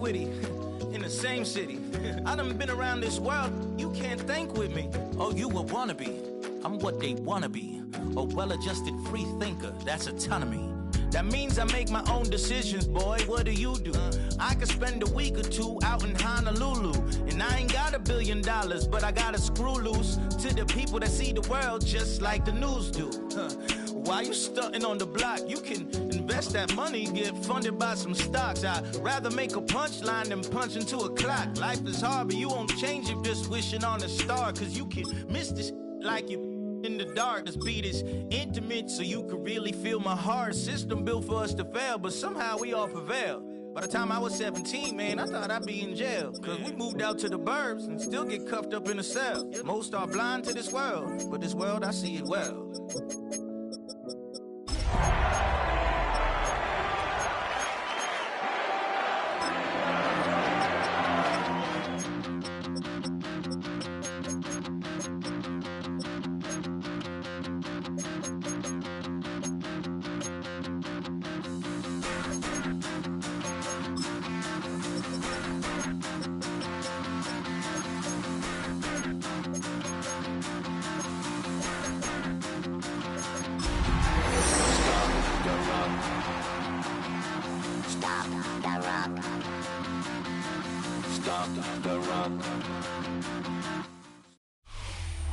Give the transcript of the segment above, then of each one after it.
Witty in the same city. I done been around this world, you can't think with me. Oh, you a wannabe. I'm what they wanna be. A well-adjusted free thinker, that's autonomy. That means I make my own decisions, boy. What do? I could spend a week or two out in Honolulu, and I ain't got $1 billion, but I got a screw loose to the people that see the world just like the news do. While you stunting on the block, you can invest that money, get funded by some stocks. I'd rather make a punchline than punch into a clock. Life is hard, but you won't change it just wishing on a star, cause you can miss this like you in the dark. This beat is intimate, so you can really feel my heart. System built for us to fail, but somehow we all prevail. By the time I was 17, man, I thought I'd be in jail. Cause we moved out to the burbs and still get cuffed up in a cell. Most are blind to this world, but this world, I see it well.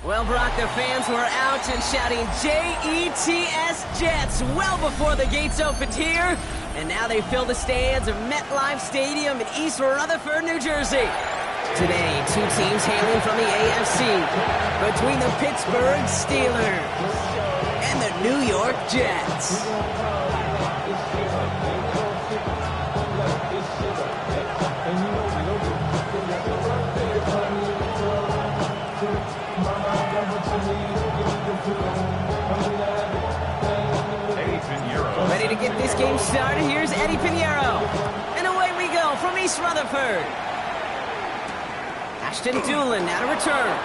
Well, Bronco fans were out and shouting J-E-T-S Jets well before the gates opened here. And now they fill the stands of MetLife Stadium in East Rutherford, New Jersey. Today, two teams hailing from the AFC, between the Pittsburgh Steelers and the New York Jets. Ready to get this game started, here's Eddie Pinheiro. And away we go from East Rutherford. Ashton Dulin now to return.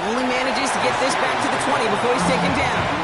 Only manages to get this back to the 20 before he's taken down.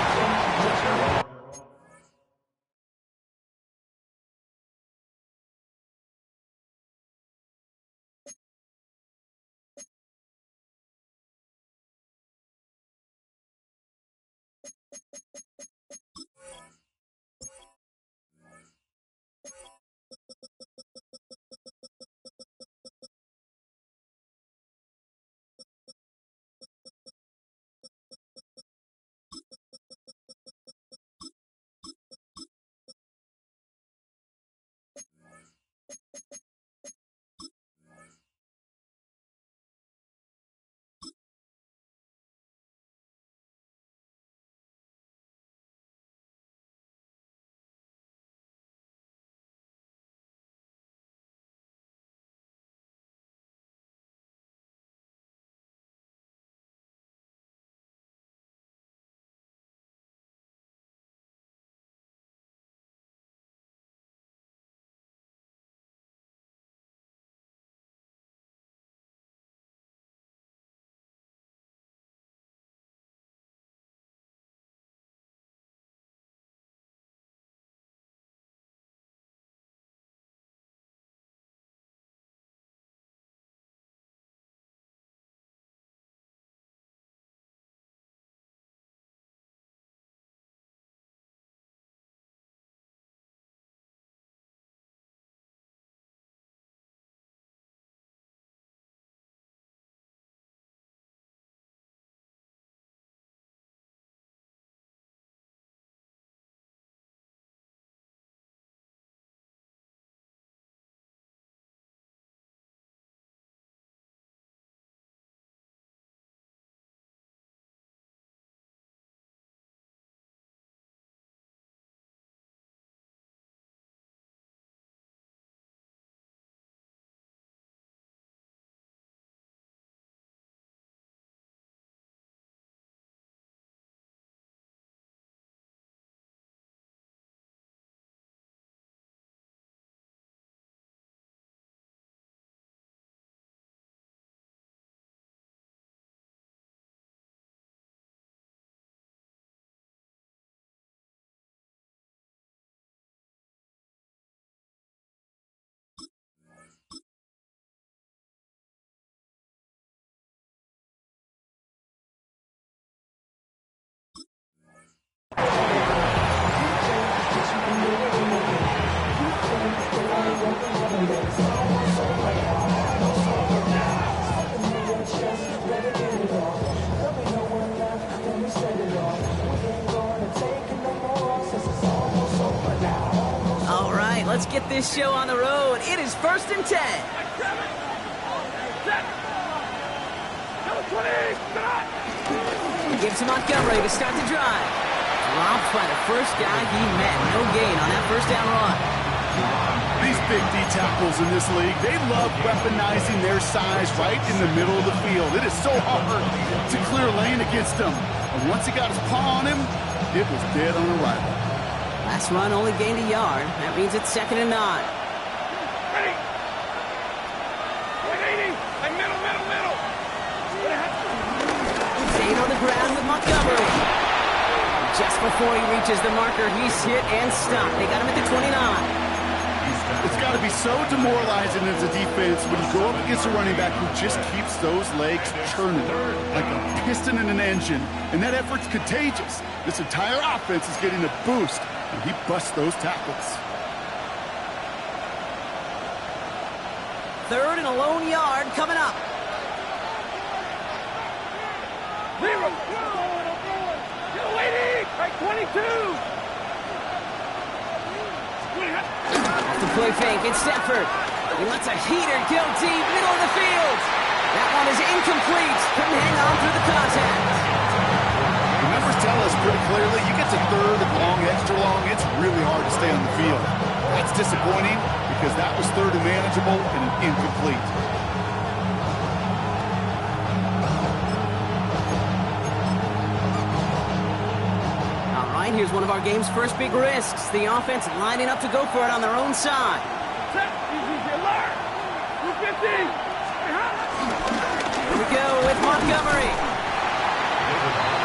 let's get this show on the road. It is 1st and 10. He gives to Montgomery to start the drive. Dropped by the first guy he met. No gain on that first down run. These big D tackles in this league, they love weaponizing their size right in the middle of the field. It is so hard to clear lane against them. And once he got his paw on him, it was dead on arrival. Last run only gained a yard. That means it's 2nd and 9. Ready. 180. Middle. Staying on the ground with Montgomery. Just before he reaches the marker, he's hit and stopped. They got him at the 29. It's got to be so demoralizing as a defense when you go up against a running back who just keeps those legs churning like a piston in an engine. And that effort's contagious. This entire offense is getting a boost, and he busts those tackles. 3rd and a lone yard coming up. Zero. Waiting. Right 22. Off the play fake, it's Stafford. He lets a heater go deep, middle of the field. That one is incomplete. Couldn't hang on through the contact. The numbers tell us pretty clearly, you get to 3rd and long, extra long, it's really hard to stay on the field. That's disappointing because that was 3rd and manageable and an incomplete. Here's one of our game's first big risks. The offense lining up to go for it on their own side. Here we go with Montgomery.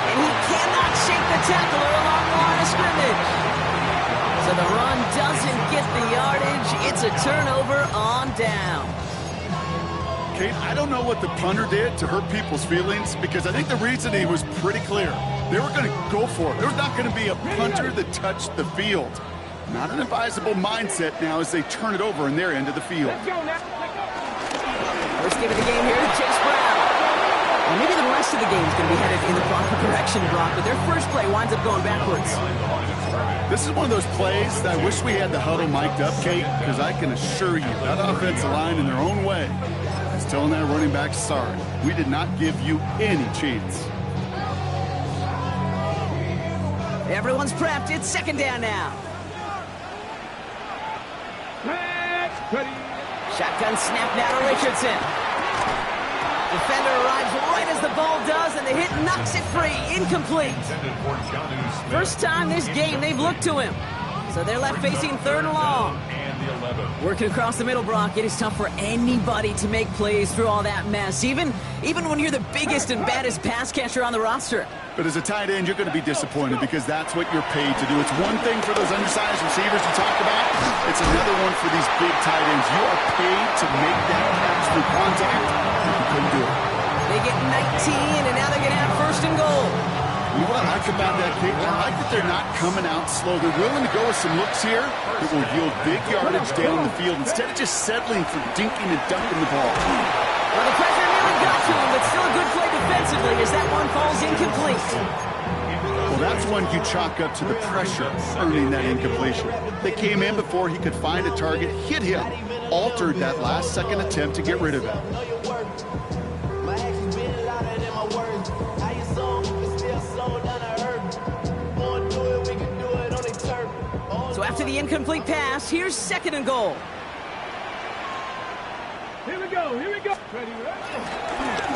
And he cannot shake the tackler along the line of scrimmage. So the run doesn't get the yardage. It's a turnover on down. Kate, I don't know what the punter did to hurt people's feelings because I think the reasoning was pretty clear. They were going to go for it. There's not going to be a punter that touched the field. Not an advisable mindset now as they turn it over in their end of the field. First game of the game here to Chase Brown. Well, maybe the rest of the game is going to be headed in the proper direction, Brock, but their first play winds up going backwards. This is one of those plays that I wish we had the huddle mic'd up, Kate, because I can assure you that offensive line in their own way is telling that running back, sorry, we did not give you any chance. Everyone's prepped. It's 2nd down now. Shotgun snap now to Richardson. Defender arrives right as the ball does, and the hit knocks it free. Incomplete. First time this game they've looked to him. So they're left facing 3rd and long. Working across the middle, Brock, it is tough for anybody to make plays through all that mess, even when you're the biggest and baddest pass catcher on the roster. But as a tight end, you're going to be disappointed because that's what you're paid to do. It's one thing for those undersized receivers you talked about. It's another one for these big tight ends. You are paid to make that catch through contact, and you couldn't do it. They get 19, and now they're going to have 1st and goal. You know what I like about that, Kate? I like that they're not coming out slow. They're willing to go with some looks here that will yield big yardage down the field instead of just settling for dinking and dunking the ball. Well, the pressure nearly got to him, but still a good play defensively as that one falls incomplete. Well, that's one you chalk up to the pressure earning that incompletion. They came in before he could find a target, hit him, altered that last-second attempt to get rid of it. So after the incomplete pass, here's 2nd and goal. Here we go.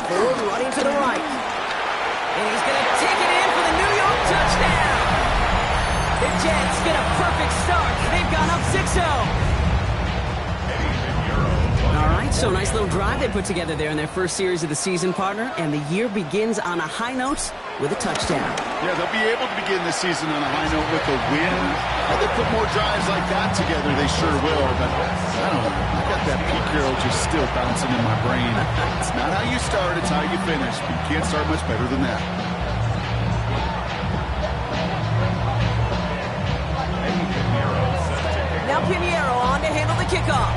Ford running to the right. And he's going to take it in for the New York touchdown. The Jets get a perfect start. They've gone up 6-0. All right, so nice little drive they put together there in their first series of the season, partner. And the year begins on a high note with a touchdown. Yeah, they'll be able to begin this season on a high note with a win. If they put more drives like that together, they sure will. But I don't know. I got that Pete Carroll just still bouncing in my brain. It's not how you start, it's how you finish. But you can't start much better than that. Now Pinheiro on to handle the kickoff.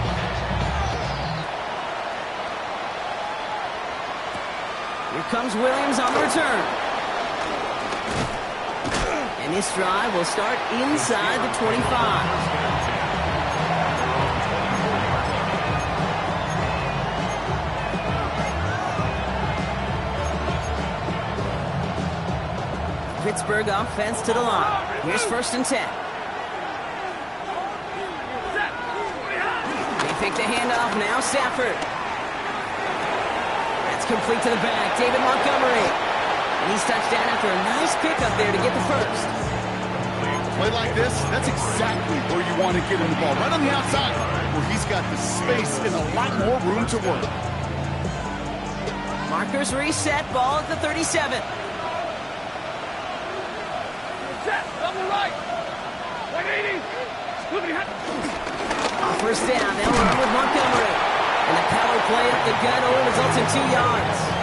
Here comes Williams on the return. And this drive will start inside the 25. Pittsburgh offense to the line. Here's 1st and 10. They pick the handoff now. Stafford. That's complete to the back. David Montgomery. And he's touched down after a nice pickup there to get the first. Play like this, that's exactly where you want to get him the ball. Right on the outside, where he's got the space and a lot more room to work. Markers reset. Ball at the 37. Set. Double right. 180. On 1st down, they'll run with Montgomery. And the power play up the gut only results in 2 yards.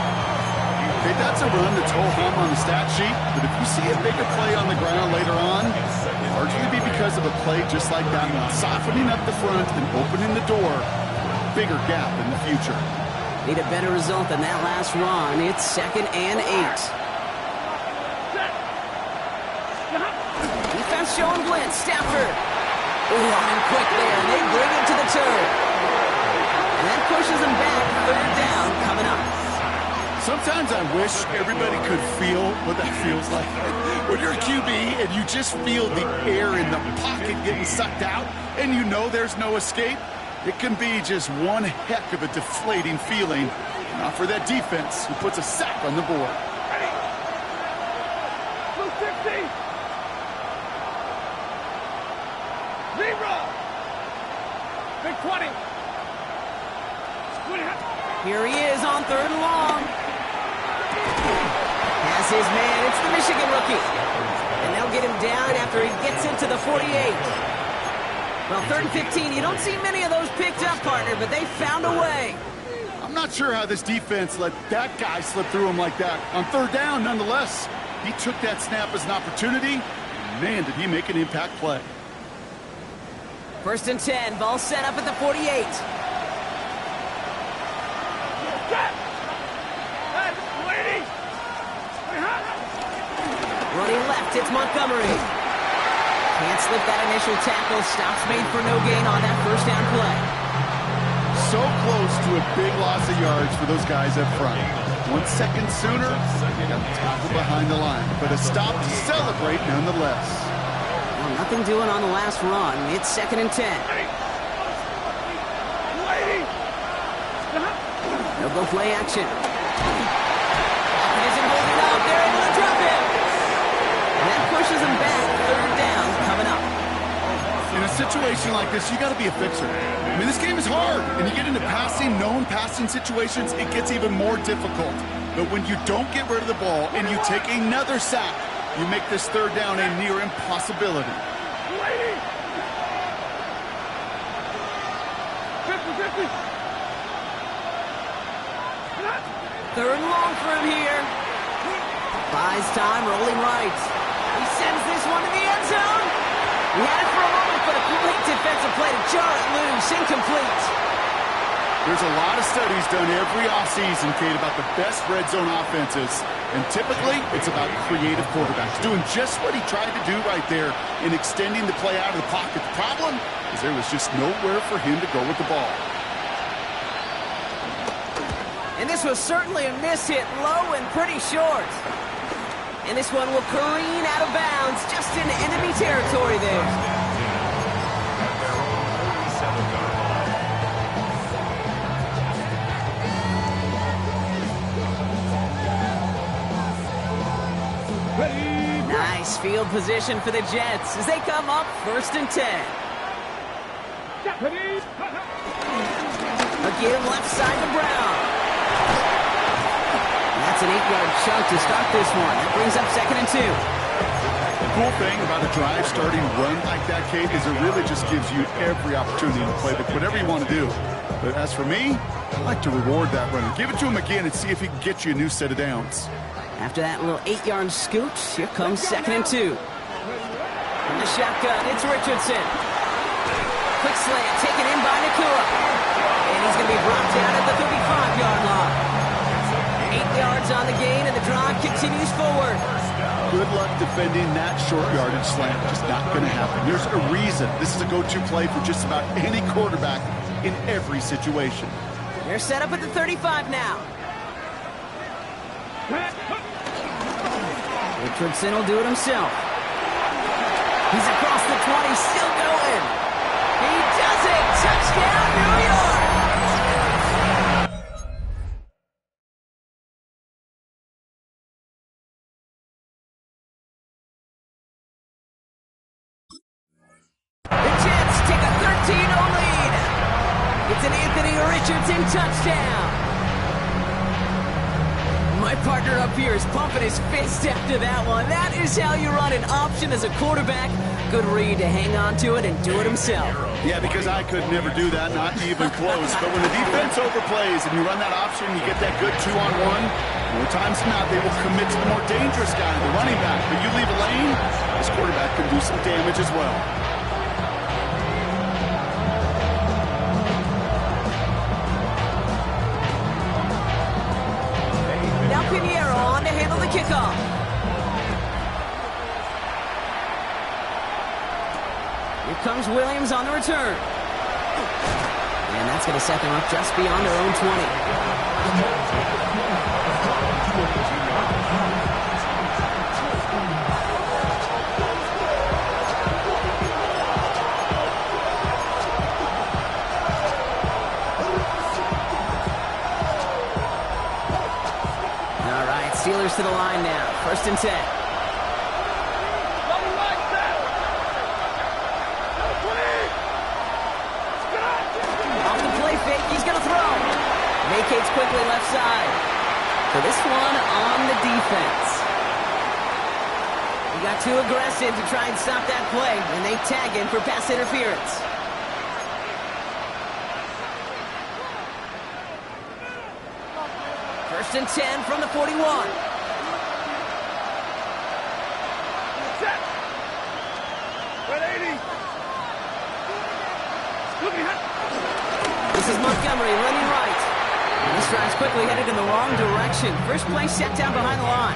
Okay, that's a run that's ho-hum on the stat sheet, but if you see a bigger play on the ground later on, largely be because of a play just like that one, softening up the front and opening the door, bigger gap in the future. Need a better result than that last run. It's 2nd and 8. Defense showing blitz. Stafford. Ooh, on him quick there, and they bring him to the turn. And that pushes him back. 3rd down coming up. Sometimes I wish everybody could feel what that feels like. When you're a QB and you just feel the air in the pocket getting sucked out and you know there's no escape, it can be just one heck of a deflating feeling. Not for that defense who puts a sack on the board. Ready. 260. Zero. Big 20. Here he is on 3rd and long. That's his man. It's the Michigan rookie. And they'll get him down after he gets into the 48. Well, 3rd and 15, you don't see many of those picked up, partner, but they found a way. I'm not sure how this defense let that guy slip through him like that. On 3rd down, nonetheless, he took that snap as an opportunity. Man, did he make an impact play. 1st and 10, ball set up at the 48. Running left, it's Montgomery. Can't slip that initial tackle. Stops made for no gain on that 1st down play. So close to a big loss of yards for those guys up front. 1 second sooner, got the tackle behind the line. But a stop to celebrate nonetheless. Well, nothing doing on the last run. It's 2nd and 10. They'll go play action. Isn't holding up. They're able to drop him. And that pushes him back. 3rd down coming up. In a situation like this, you got to be a fixer. I mean, this game is hard, and you get into known passing situations, it gets even more difficult. But when you don't get rid of the ball and you take another sack, you make this 3rd down a near impossibility. 50-50. 3rd and long for him here. Buys time, rolling right. He sends this one to the end zone. He had it for a moment, but a complete defensive play to jar it loose. Incomplete. There's a lot of studies done every offseason, Kate, about the best red zone offenses. And typically, it's about creative quarterbacks doing just what he tried to do right there in extending the play out of the pocket. The problem is there was just nowhere for him to go with the ball. And this was certainly a miss hit, low and pretty short. And this one will careen out of bounds, just into enemy territory there. Nice field position for the Jets as they come up 1st and 10. Again, left side to Brown. That's an 8-yard chunk to start this one. That brings up 2nd and 2. The cool thing about a drive starting run like that, Kate, is it really just gives you every opportunity to play with whatever you want to do. But as for me, I like to reward that runner. Give it to him again and see if he can get you a new set of downs. After that little 8-yard scoot, here comes 2nd and 2. From the shotgun, it's Richardson. Quick slant, taken in by Nakua. And he's going to be brought down at the 35-yard line. 8 yards on the gain, and the drive continues forward. Good luck defending that short yardage slant. Just not going to happen. There's a reason this is a go-to play for just about any quarterback in every situation. They're set up at the 35 now. Richardson will do it himself. He's across the 20, still going. He does it! Touchdown, New York! The Jets take a 13-0 lead. It's an Anthony Richardson touchdown. My partner up here is pumping his fist after that one. That is how you run an option as a quarterback. Good read to hang on to it and do it himself. Yeah, because I could never do that, not even close. But when the defense overplays and you run that option, you get that good 2-on-1, more times than not, they will commit to the more dangerous guy, the running back. But you leave a lane, this quarterback can do some damage as well. Pinheiro on to handle the kickoff. Here comes Williams on the return. And that's going to set them up just beyond their own 20. Steelers to the line now. 1st and 10. Off the play fake, he's going to throw. Vacates quickly left side. So this one on the defense. He got too aggressive to try and stop that play, and they tag him for pass interference. First and 10 from the 41. Set. 180. This is Montgomery running right. And this drive's quickly headed in the wrong direction. First play set down behind the line.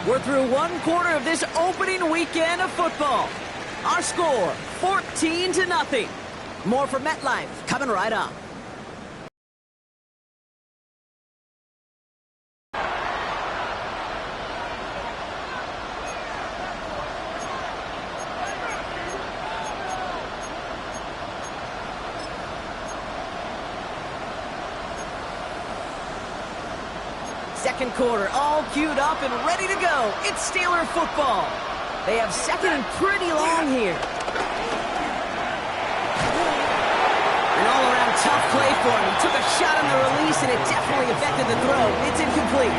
We're through one quarter of this opening weekend of football. Our score, 14-0. More from MetLife coming right up. Second quarter, all queued up and ready to go. It's Steeler football. They have second and pretty long here. An all-around tough play for him. He took a shot on the release, and it definitely affected the throw. It's incomplete.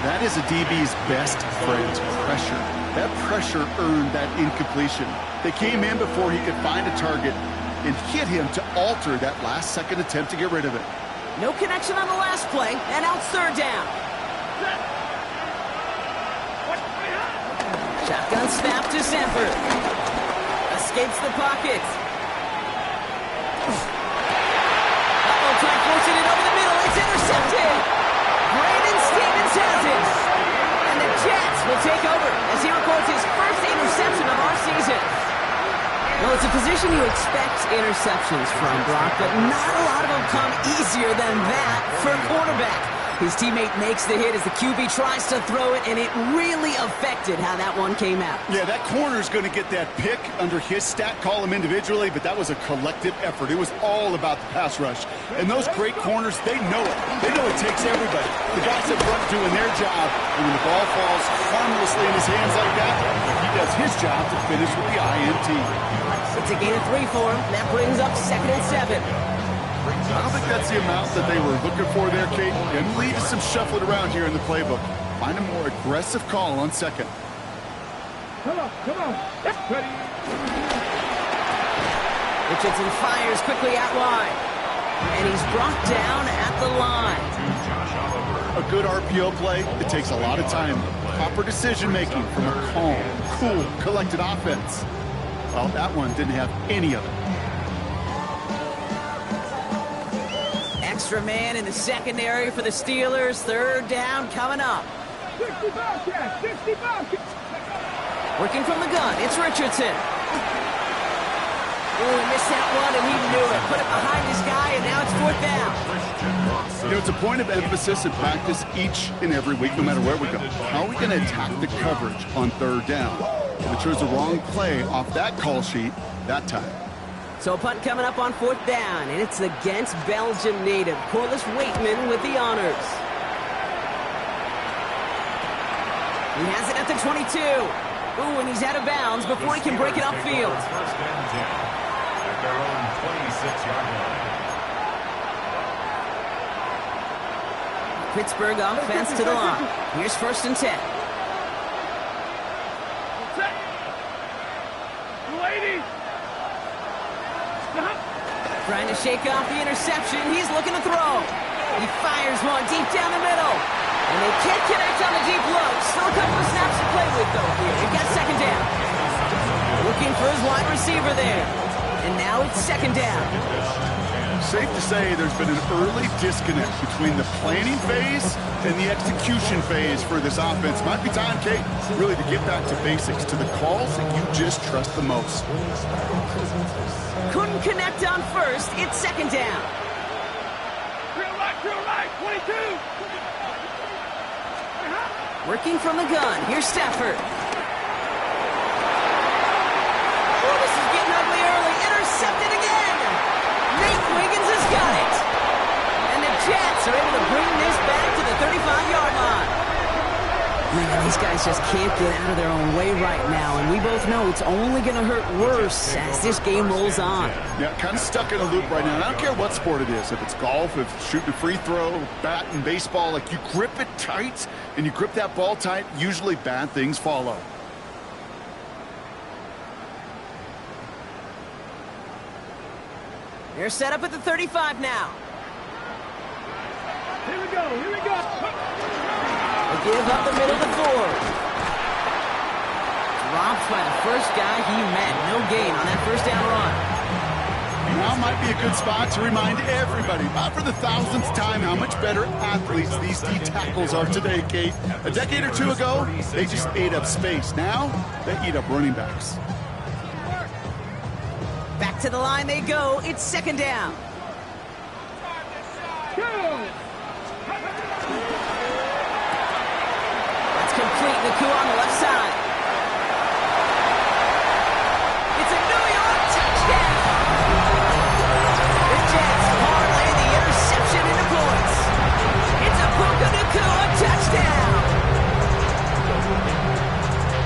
That is a DB's best friend, pressure. That pressure earned that incompletion. They came in before he could find a target and hit him to alter that last-second attempt to get rid of it. No connection on the last play, and out 3rd down. Shotgun snap to Sanford. Escapes the pocket. Trying forcing it over the middle. It's intercepted. Brandon Stevens has it. And the Jets will take over as he records his first interception of our season. Well, it's a position you expect interceptions from, Brock, but not a lot of them come easier than that for a quarterback. His teammate makes the hit as the QB tries to throw it, and it really affected how that one came out. Yeah, that corner's going to get that pick under his stat column individually, but that was a collective effort. It was all about the pass rush. And those great corners, they know it. They know it takes everybody. The guys up front doing their job, and when the ball falls harmlessly in his hands like that, he does his job to finish with the INT. It's a gain of 3 for him. That brings up 2nd and 7. I don't think that's the amount that they were looking for there, Kate. And leave us some shuffling around here in the playbook. Find a more aggressive call on 2nd. Come on. Ready. Richardson fires quickly out wide. And he's brought down at the line. A good RPO play, it takes a lot of time. Proper decision-making from a calm, cool, collected offense. Well, that one didn't have any of it. Extra man in the secondary for the Steelers. 3rd down coming up. 60 Bobcats. Working from the gun, it's Richardson. Ooh, missed that one, and he knew it. Put it behind his guy, and now it's 4th down. You know, it's a point of emphasis in practice each and every week, no matter where we go. How are we going to attack the coverage on third down? If it shows the wrong play off that call sheet that time. So a punt coming up on fourth down, and it's against Belgium native Corliss Waitman with the honors. He has it at the 22. Ooh, and he's out of bounds before he can break it upfield. First and 10 at their own 26-yard line. Pittsburgh offense to the line. Here's first and 10. Trying to shake off the interception. He's looking to throw. He fires one deep down the middle. And they can't connect on the deep look. Still a couple of snaps to play with, though, here. He got second down. Looking for his wide receiver there. And now it's second down. Safe to say there's been an early disconnect between the planning phase and the execution phase for this offense. Might be time, Kate, really to get back to basics, to the calls that you just trust the most. Couldn't connect on first. It's second down. Drill right, 22. Working from the gun. Here's Stafford. Oh, this is getting ugly early. Intercepted again. Nate Wiggins has got it. And the Jets are able to bring this back to the 35-yard line. Man, these guys just can't get out of their own way right now, and we both know it's only going to hurt worse as this game rolls on. Yeah, kind of stuck in a loop right now. And I don't care what sport it is. If it's golf, if it's shooting a free throw, bat and baseball, like you grip it tight and you grip that ball tight, usually bad things follow. They're set up at the 35 now. Here we go. They give up the middle to Ford. Dropped by the first guy he met. No gain on that first down run. Now might be a good spot to remind everybody, about for the thousandth time, how much better athletes these D tackles are today, Kate. A decade or two ago, they just ate up space. Now, they eat up running backs. Back to the line they go. It's second down. That's complete. Naku on the left side. It's a New York touchdown. The Jets parlay the interception into points. It's a Puka Nacua touchdown.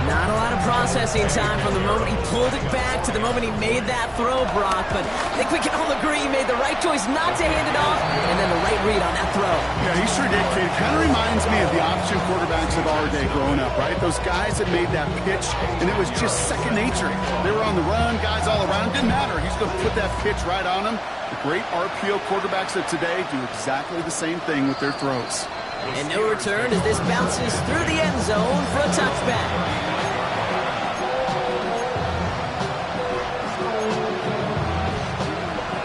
Not a lot of processing time from the moment he pulled it back to the moment he made that throw, Brock. But I think we can all agree he made the right choice not to hand it off, and then the right read on that throw. Yeah, he sure did, Kate. It kind of reminds me of the option quarterbacks of our day growing up, right? Those guys that made that pitch, and it was just second nature. They were on the run, guys all around. Didn't matter. He's going to put that pitch right on them. The great RPO quarterbacks of today do exactly the same thing with their throws. And no return as this bounces through the end zone for a touchback.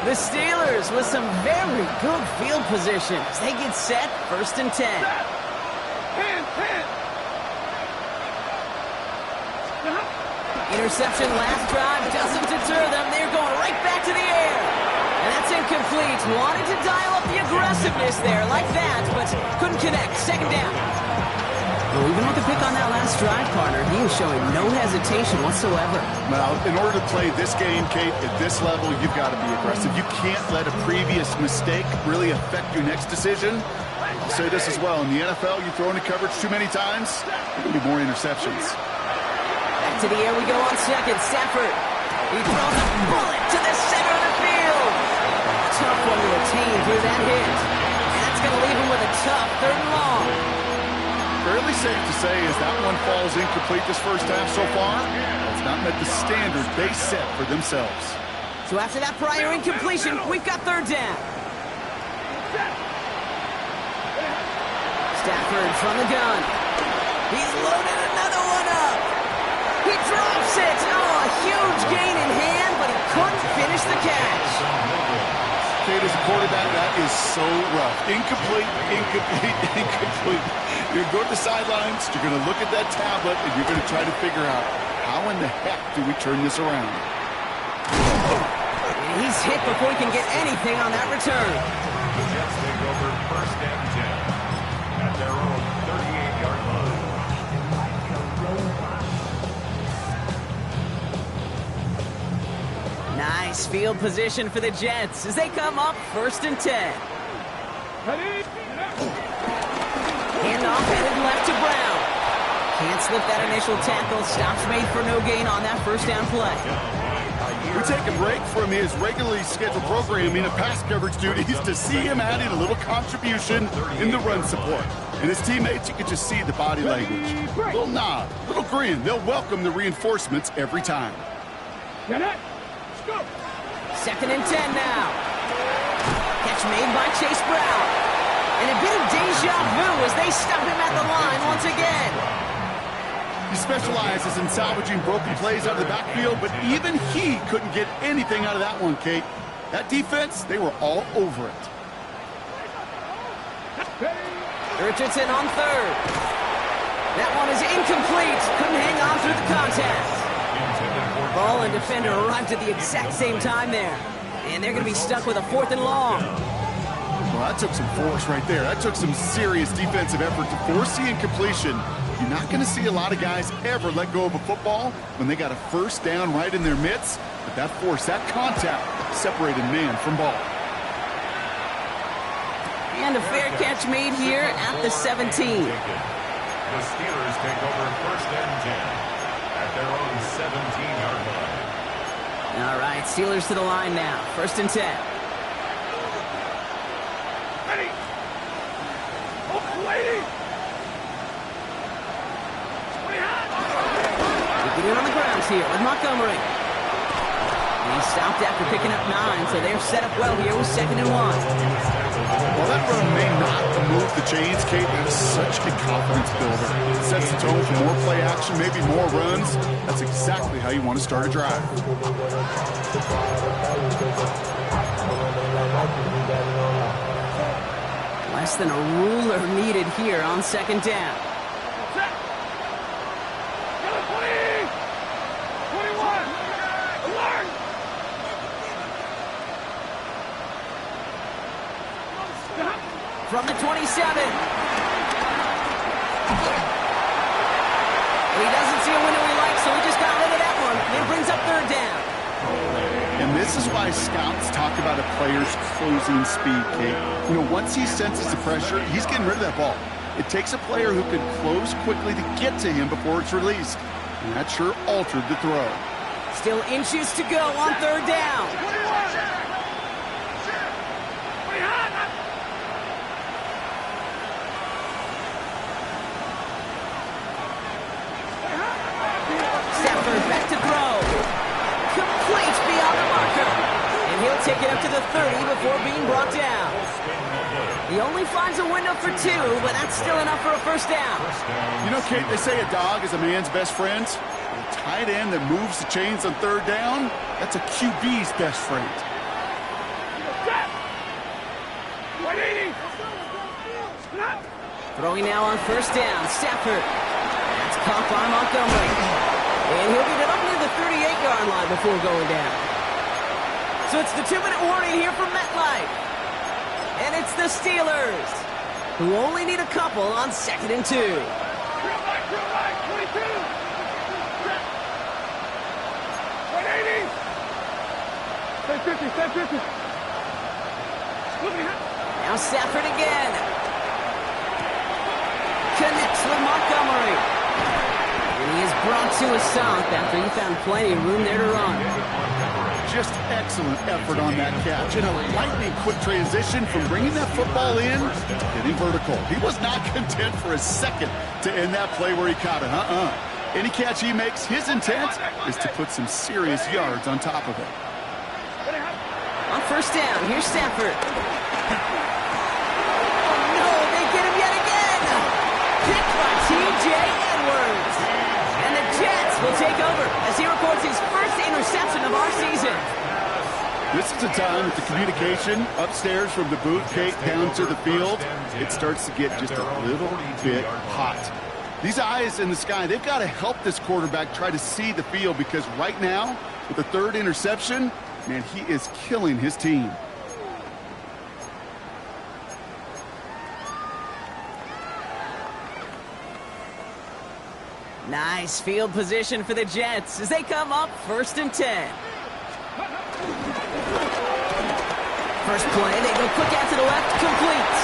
The Steelers with some very good field position as they get set, first and 10. Interception last drive doesn't deter them. They're going right back to the air. And that's incomplete. Wanted to dial up the aggressiveness there like that, but couldn't connect. Second down. Well, even with the pick on that last drive, partner, he is showing no hesitation whatsoever. Well, in order to play this game, Kate, at this level, you've got to be aggressive. You can't let a previous mistake really affect your next decision. I'll say this as well. In the NFL, you throw into coverage too many times, there will be more interceptions. Back to the air we go on second. Stafford. He throws a bullet to the center of the field. Tough one to attain through that hit. And that's going to leave him with a tough third and long. Fairly safe to say as that one falls incomplete this first half so far, it's not met the standard they set for themselves. So after that prior incompletion, we've got third down. Stafford from the gun. He's loaded another one up. He drops it. Oh, a huge gain in hand, but he couldn't finish the catch. Kate, as a quarterback, that is so rough. Incomplete, incomplete, incomplete. You're going to go to the sidelines, you're going to look at that tablet, and you're going to try to figure out how in the heck do we turn this around. And he's hit before he can get anything on that return. Nice field position for the Jets as they come up 1st and 10. Handoff headed left to Brown. Can't slip that initial tackle. Stops made for no gain on that 1st down play. We take a break from his regularly scheduled programming of pass coverage duties to see him adding a little contribution in the run support. And his teammates, you can just see the body language. Little nod, little grin. They'll welcome the reinforcements every time. 2nd and 10 now. Catch made by Chase Brown. And a bit of deja vu as they stop him at the line once again. He specializes in salvaging broken plays out of the backfield, but even he couldn't get anything out of that one, Kate. That defense, they were all over it. Richardson on 3rd. That one is incomplete. Couldn't hang on through the contact. Ball and defender arrived at the exact same time there. And they're going to be stuck with a 4th and long. Well, that took some force right there. That took some serious defensive effort to force the incompletion. You're not going to see a lot of guys ever let go of a football when they got a 1st down right in their midst. But that force, that contact, separated man from ball. And a fair catch made here at the 17. The Steelers take over 1st and 10 at their own 17-yard line. All right, Steelers to the line now. 1st and 10. Ready. Oh, lady. We get in on the grounds here with Montgomery. He stopped after picking up 9, so they're set up well here with 2nd and 1. Well, that run may not move the chains, Kate. That is such a confidence builder. It sets the tone for more play action, maybe more runs. That's exactly how you want to start a drive. Less than a ruler needed here on 2nd down. From the 27. He doesn't see a window he likes, so he just got rid of that one. It brings up 3rd down. And this is why scouts talk about a player's closing speed, Kate. You know, once he senses the pressure, he's getting rid of that ball. It takes a player who can close quickly to get to him before it's released. And that sure altered the throw. Still inches to go on 3rd down. Back to throw. Complete beyond the marker. And he'll take it up to the 30 before being brought down. He only finds a window for 2, but that's still enough for a 1st down. You know, Kate, they say a dog is a man's best friend. A tight end that moves the chains on 3rd down, that's a QB's best friend. Throwing now on 1st down. Stafford. That's caught by Montgomery. And he'll get it up near the 38-yard line before going down. So it's the 2-minute warning here from MetLife. And it's the Steelers, who only need a couple on 2nd and 2. Drill right, 22. 180. Stay 50, stay 50. Now Stafford again. Connects with Montgomery. And he is brought to a stop after he found plenty of room there to run. Just excellent effort on that catch. And a lightning quick transition from bringing that football in to getting vertical. He was not content for a second to end that play where he caught it. Any catch he makes, his intent is to put some serious yards on top of it. On 1st down, here's Stafford. Oh no, they get him yet again! Picked by T.J. Edwards. And the Jets will take over as he records his first interception of our season. This is a time that the communication upstairs from the booth, Kate, down to the field, it starts to get just a little bit hot. These eyes in the sky, they've got to help this quarterback try to see the field, because right now, with the 3rd interception, man, he is killing his team. Nice field position for the Jets as they come up 1st and 10. First play, they go quick out to the left, complete.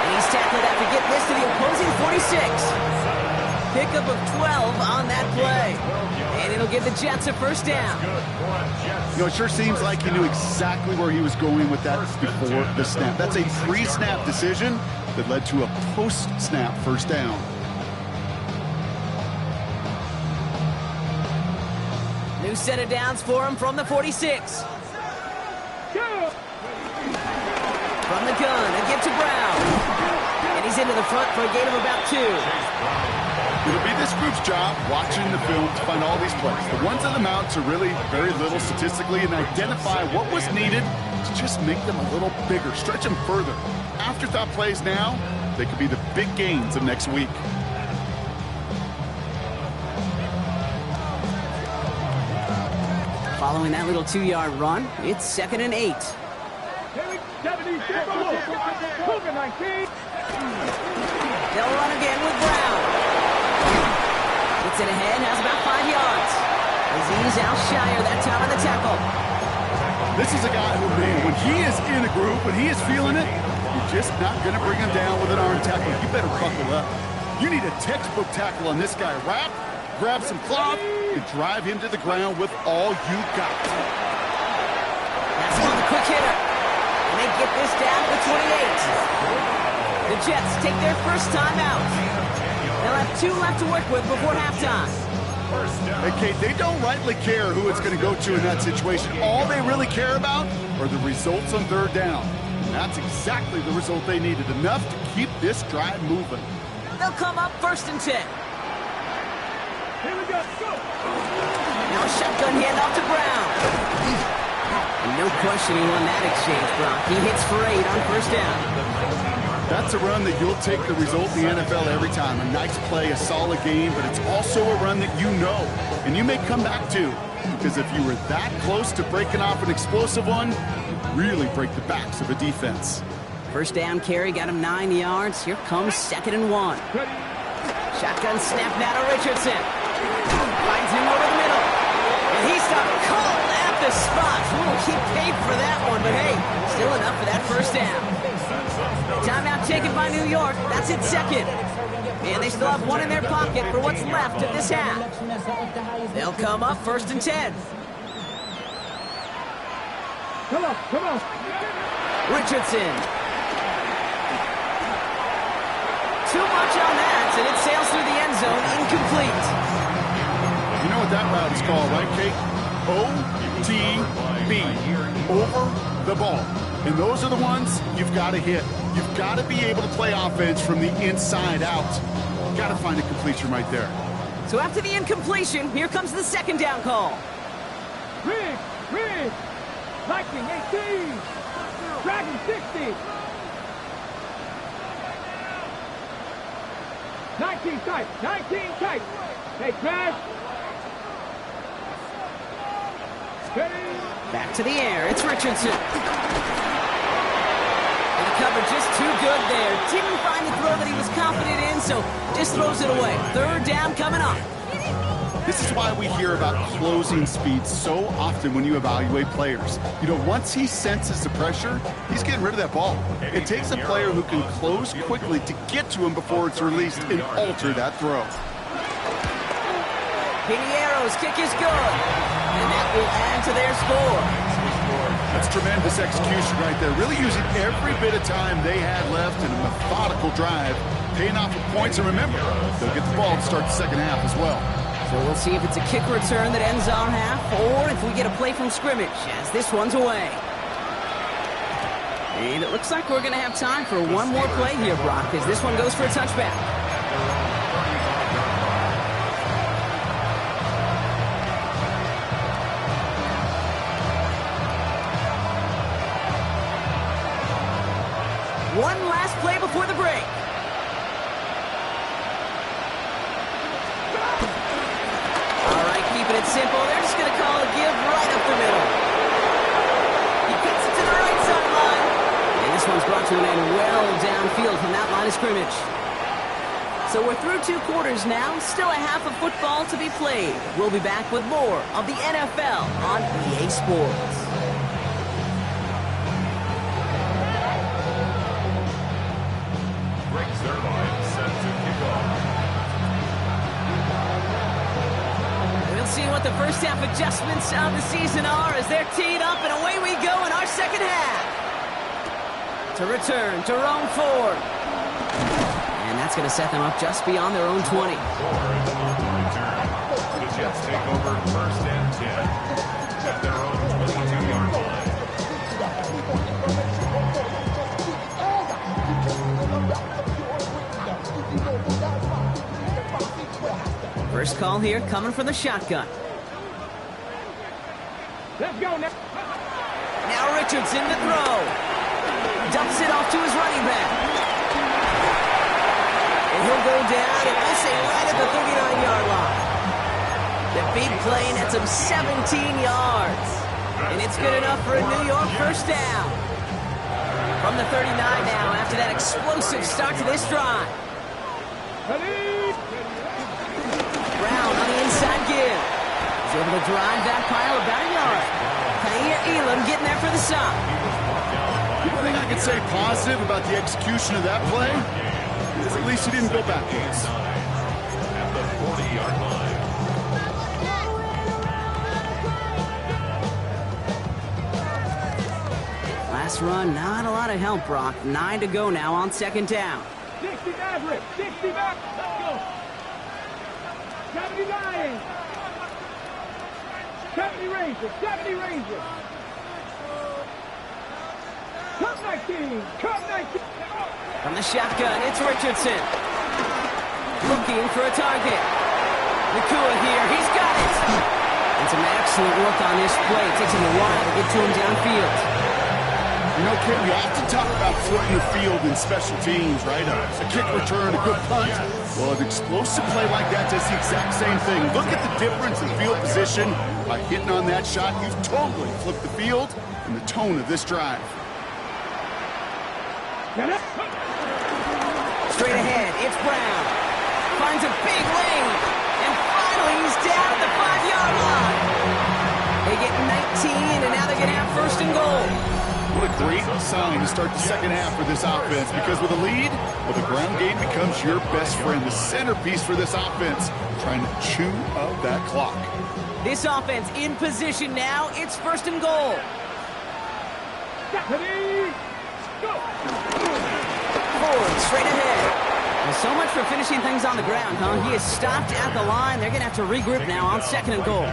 And he's tackled after getting this to the opposing 46. Pickup of 12 on that play. And it'll give the Jets a first down. You know, it sure seems like he knew exactly where he was going with that before the snap. That's a pre-snap decision that led to a post-snap first down. New set of downs for him from the 46. From the gun, a give to Brown. And he's into the front for a gain of about 2. It'll be this group's job watching the film to find all these plays. The ones on the mounts are really very little statistically and identify what was needed to just make them a little bigger, stretch them further. Afterthought plays now, they could be the big gains of next week. Following that little 2-yard run, it's 2nd and 8. They'll run again with Brown. Gets it ahead, has about 5 yards. Azeez Al-Shaair that time on the tackle. This is a guy who, man, when he is in a group, when he is feeling it, you're just not going to bring him down with an arm tackle. You better buckle up. You need a textbook tackle on this guy. Wrap, grab some cloth, and drive him to the ground with all you got. That's on the quick hitter. And they get this down to the 28. The Jets take their first time out. They'll have 2 left to work with before halftime. Hey, Kate, they don't rightly care who it's going to go to in that situation. All they really care about are the results on third down. And that's exactly the result they needed. Enough to keep this drive moving. They'll come up 1st and 10. Here we go. Now a shotgun handoff to Brown. And no question he won that exchange, Brock. He hits for 8 on first down. That's a run that you'll take the result in the NFL every time. A nice play, a solid game, but it's also a run that you know and you may come back to. Because if you were that close to breaking off an explosive one, you really break the backs of a defense. First down carry got him 9 yards. Here comes 2nd and 1. Shotgun snap now to Richardson. Finds him over the middle. And he stopped cold at the spot. Ooh, he paid for that one, but hey, still enough for that first down. Timeout taken by New York. That's its 2nd. And they still have 1 in their pocket for what's left of this half. They'll come up 1st and 10. Come on. Richardson. Too much on that, and it sails through the end zone, incomplete. You know what that route is called, right, Kate? OTB, over the ball. And those are the ones you've got to hit. You've got to be able to play offense from the inside out. You've got to find a completion right there. So after the incompletion, here comes the 2nd down call. Rig. Lightning 18. Dragon 60. 19 tight. Hey, Crash. Back to the air. It's Richardson. And the cover just too good there. Didn't find the throw that he was confident in, so just throws it away. 3rd down coming up. This is why we hear about closing speed so often when you evaluate players. You know, once he senses the pressure, he's getting rid of that ball. It takes a player who can close quickly to get to him before it's released and alter that throw. Pinheiro's kick is good. And that will add to their score. That's tremendous execution right there. Really using every bit of time they had left in a methodical drive, paying off with points. And remember, they'll get the ball to start the second half as well. So we'll see if it's a kick return that ends our half, or if we get a play from scrimmage, as this one's away. And it looks like we're going to have time for one more play here, Brock, as this one goes for a touchback. One last play before the break. All right, keeping it simple. They're just going to call a give right up the middle. He gets it to the right sideline. And this one's brought to an end well downfield from that line of scrimmage. So we're through 2 quarters now. Still a half of football to be played. We'll be back with more of the NFL on EA Sports. their line set to kick off. We'll see what the first half adjustments of the season are as they're teed up, and away we go in our second half. To return, Jerome Ford. And that's going to set them up just beyond their own 20. Ford is on the return. The Jets take over first and 10 at their own 22-yard line. First call here coming from the shotgun. Let's go now. Now Richardson to throw. Dumps it off to his running back. And he'll go down, and I say right at the 39-yard line. The big play nets him 17 yards. And it's good enough for a New York first down. From the 39 now after that explosive start to this drive. Brown on the inside give. He's able to drive that pile about a yard. Kaiir Elam getting there for the stop. The only thing I can say positive about the execution of that play is at least he didn't go backwards. At the 40-yard line. Last run, not a lot of help, Brock. 9 to go now on second down. 60 Maverick. 60 back. Let's go. 79. 70 Rangers. 70 Rangers. Cup 19. Cup 19. From the shotgun, it's Richardson. Looking for a target. Nakua here, he's got it. And some excellent work on this play. It takes him a while to get to him downfield. You know, Ken, we often talk about flipping the field in special teams, right? A kick return, a good punt. Well, an explosive play like that does the exact same thing. Look at the difference in field position. By hitting on that shot, you've totally flipped the field and the tone of this drive. Straight ahead, it's Brown. Finds a big lane. And finally, he's down at the 5-yard line. They get 19, and now they're going to have first and goal. What a great sign to start the second half for this offense, because with a lead, well, the ground game becomes your best friend, the centerpiece for this offense, trying to chew up that clock. This offense in position now. It's first and goal. Stephanie. Go. Ford straight ahead. Well, so much for finishing things on the ground, huh? He is stopped at the line. They're going to have to regroup now on second and goal.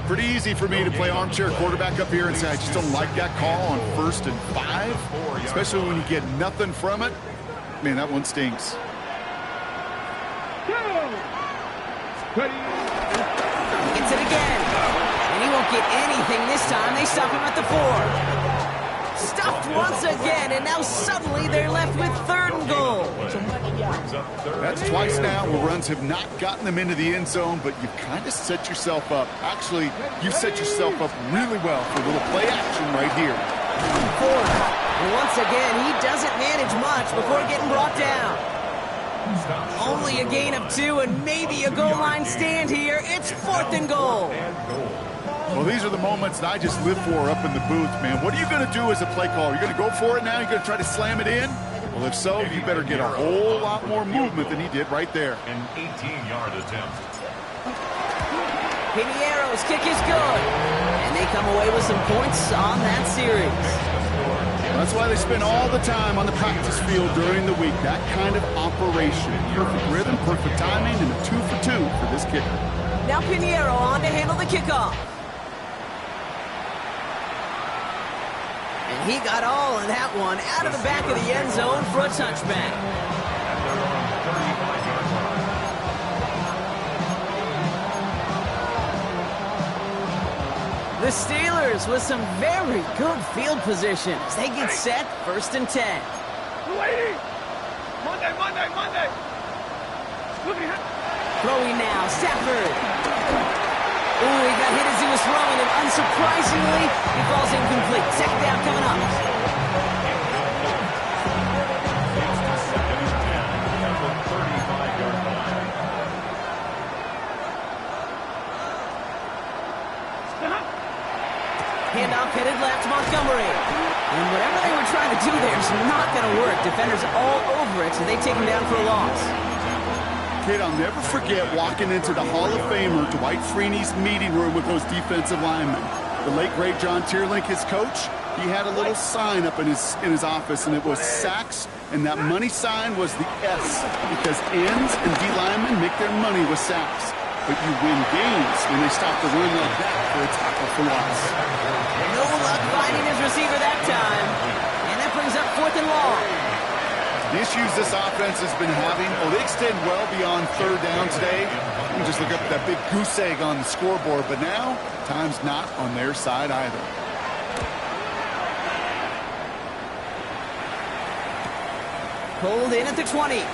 Pretty easy for me to play armchair quarterback up here and say I just don't like that call on 1st and 5, especially when you get nothing from it. Man, that one stinks. Go. Ready. Gets it again. And he won't get anything this time. They stop him at the 4. Stuffed once again, and now suddenly they're left with third and goal. That's twice now where runs have not gotten them into the end zone, but you've kind of set yourself up. Actually, you've set yourself up really well for a little play action right here. Ford, and once again, he doesn't manage much before getting brought down. Only a gain of 2 and maybe a goal line stand here. It's 4th and goal. Well, these are the moments that I just live for up in the booth, man. What are you going to do as a play caller? You're going to go for it now? You're going to try to slam it in? Well, if so, you better get a whole lot more movement than he did right there. An 18-yard attempt. Piniero's kick is good. And they come away with some points on that series. That's why they spend all the time on the practice field during the week. That kind of operation. Perfect rhythm, perfect timing, and a 2 for 2 for this kicker. Now Piniero on to handle the kickoff. And he got all of that one out of the back of the end zone for a touchback. The Steelers with some very good field position as they get set, 1st and 10. Lady. Monday. Throwing now, Stafford. Ooh, he got hit as he was throwing, and unsurprisingly, he falls incomplete. Second down coming up. Handoff headed left, Montgomery. And whatever they were trying to do there is not going to lot of work. Defenders all over it, so they take him down for a loss. Kid, I'll never forget walking into the Hall of Famer Dwight Freeney's meeting room with those defensive linemen. The late, great John Tierlink, his coach, he had a little sign up in his office, and it was sacks, and that money sign was the S, because ends and D linemen make their money with sacks. But you win games when they stop the run like that for a tackle for loss. No luck finding his receiver that time. And that brings up 4th and long. The issues this offense has been having, they extend well beyond 3rd down today. You can just look up at that big goose egg on the scoreboard, but now, time's not on their side either. Pulled in at the 20.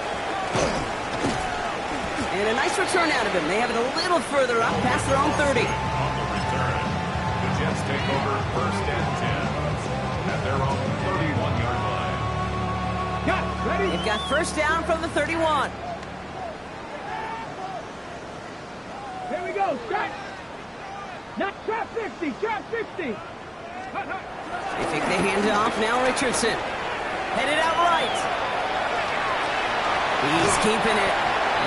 And a nice return out of him. They have it a little further up past their own 30. On the return, the Jets take over 1st and 10 at their own 31-yard line. Got it. Ready? They've got 1st down from the 31. Here we go. Start. Now trap 50. Trap 50. They take the handoff. Now Richardson. Headed out right. He's keeping it.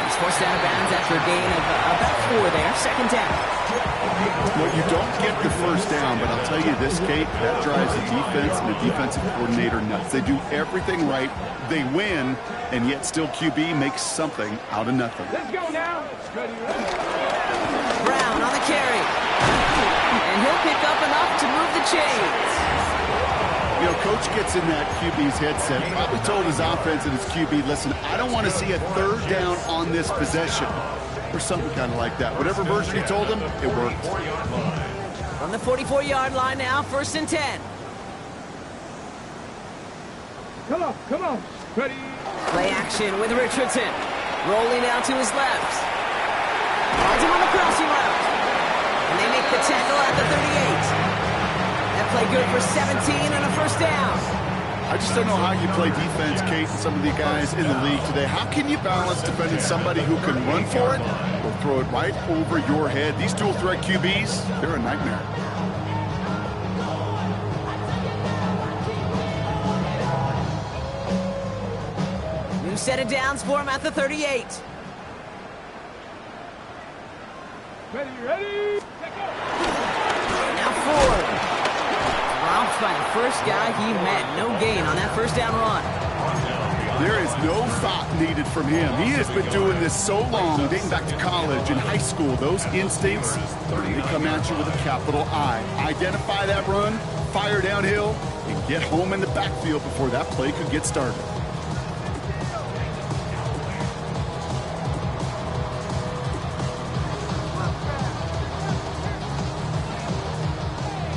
He's forced out of bounds after a gain of about 4 there. 2nd down. Well, you don't get the 1st down, but I'll tell you this, Kate, that drives the defense and the defensive coordinator nuts. They do everything right. They win, and yet still QB makes something out of nothing. Let's go now. Ready. Brown on the carry. And he'll pick up enough to move the chains. You know, Coach gets in that QB's headset, probably told his offense and his QB, listen, I don't want to see a 3rd down on this possession. Or something kind of like that. Whatever version he told him, it worked. On the 44-yard line now, 1st and 10. Come on. Come on. Ready. Play action with Richardson. Rolling out to his left. Finds him on the crossing route. And they make the tackle at the 38. That play good for 17 and a 1st down. I just don't know how you play defense, Kate, and some of the guys in the league today. How can you balance defending somebody who can run for it or throw it right over your head? These dual threat QBs, they're a nightmare. New set of downs for him at the 38. Ready. Now Ford. Dropped by the first guy he met. No gain on that 1st down run. There is no thought needed from him. He has been doing this so long, dating back to college and high school. Those instincts, they come at you with a capital I. Identify that run, fire downhill, and get home in the backfield before that play could get started.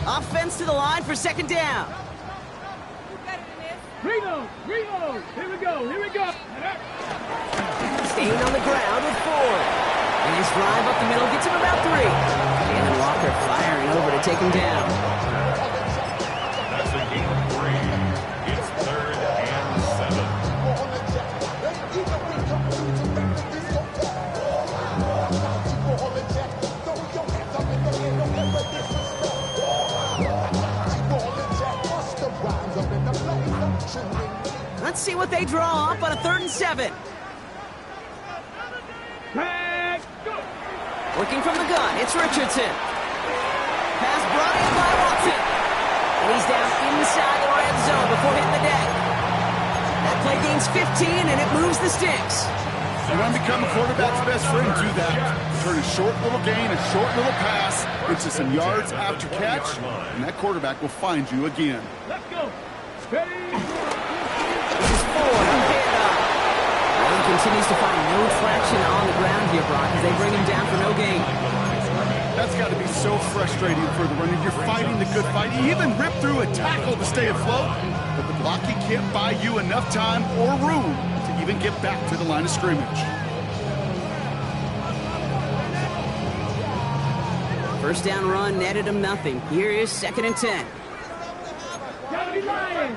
Offense to the line for 2nd down. Reload. Here we go. Staying on the ground with Ford. And his drive up the middle gets him about 3. And Walker firing over to take him down. That's a gain of 3. It's 3rd and 7. Let's see what they draw up on a 3rd and 7. Working from the gun, it's Richardson. Pass brought in by Watson. And he's down inside the red zone before hitting the deck. That play gains 15, and it moves the sticks. You want to become a quarterback's best friend, do that. Turn a short little gain, a short little pass into some yards after catch, and that quarterback will find you again. Let's go. Ready. This is Ford on handoff. He continues to find no traction on the ground here, Brock, as they bring him down for no gain. That's got to be so frustrating for the runner. You're fighting the good fight. You even rip through a tackle to stay afloat, but the blocking can't buy you enough time or room to even get back to the line of scrimmage. First down run netted him nothing. Here is 2nd and 10. Gotta be lying.